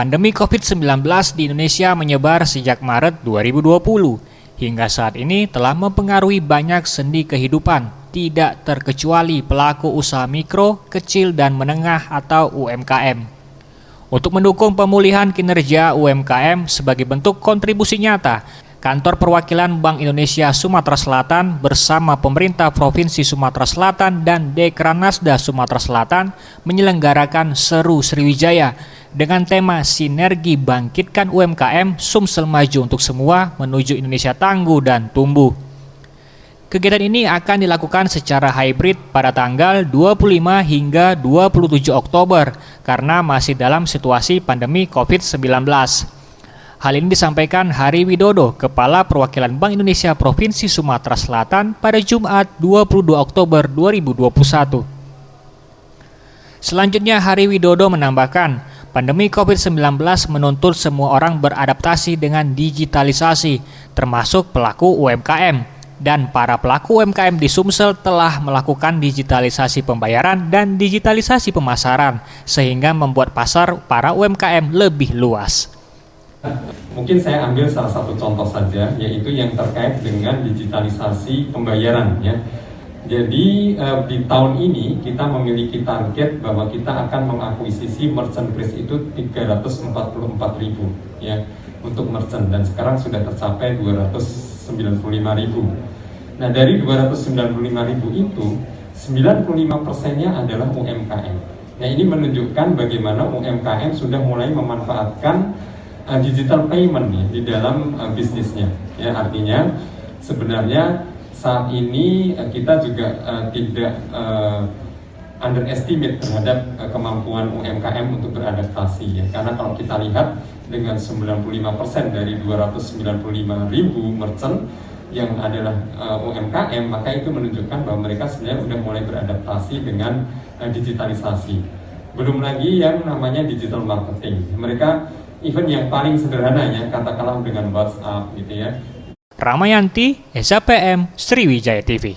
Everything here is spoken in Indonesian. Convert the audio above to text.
Pandemi COVID-19 di Indonesia menyebar sejak Maret 2020. Hingga saat ini telah mempengaruhi banyak sendi kehidupan, tidak terkecuali pelaku usaha mikro, kecil, dan menengah atau UMKM. Untuk mendukung pemulihan kinerja UMKM sebagai bentuk kontribusi nyata, Kantor Perwakilan Bank Indonesia Sumatera Selatan bersama pemerintah Provinsi Sumatera Selatan dan Dekranasda Sumatera Selatan menyelenggarakan Seru Sriwijaya dengan tema Sinergi Bangkitkan UMKM Sumsel Maju untuk Semua menuju Indonesia Tangguh dan Tumbuh. Kegiatan ini akan dilakukan secara hybrid pada tanggal 25 hingga 27 Oktober karena masih dalam situasi pandemi COVID-19. Hal ini disampaikan Hari Widodo, Kepala Perwakilan Bank Indonesia Provinsi Sumatera Selatan pada Jumat 22 Oktober 2021. Selanjutnya Hari Widodo menambahkan, pandemi COVID-19 menuntut semua orang beradaptasi dengan digitalisasi, termasuk pelaku UMKM. Dan para pelaku UMKM di Sumsel telah melakukan digitalisasi pembayaran dan digitalisasi pemasaran, sehingga membuat pasar para UMKM lebih luas. Mungkin saya ambil salah satu contoh saja, yaitu yang terkait dengan digitalisasi pembayaran ya. Jadi di tahun ini kita memiliki target bahwa kita akan mengakuisisi merchant base itu 344.000 ya untuk merchant, dan sekarang sudah tercapai 295.000. Nah, dari 295.000 itu 95%-nya adalah UMKM. Nah, ini menunjukkan bagaimana UMKM sudah mulai memanfaatkan digital payment ya, di dalam bisnisnya ya. Artinya sebenarnya saat ini kita juga tidak underestimate terhadap kemampuan UMKM untuk beradaptasi ya. Karena kalau kita lihat dengan 95% dari 295.000 merchant yang adalah UMKM, maka itu menunjukkan bahwa mereka sebenarnya sudah mulai beradaptasi dengan digitalisasi. Belum lagi yang namanya digital marketing. Mereka event yang paling sederhananya, katakanlah dengan WhatsApp gitu ya. Ramayanti, SAPM, Sriwijaya TV.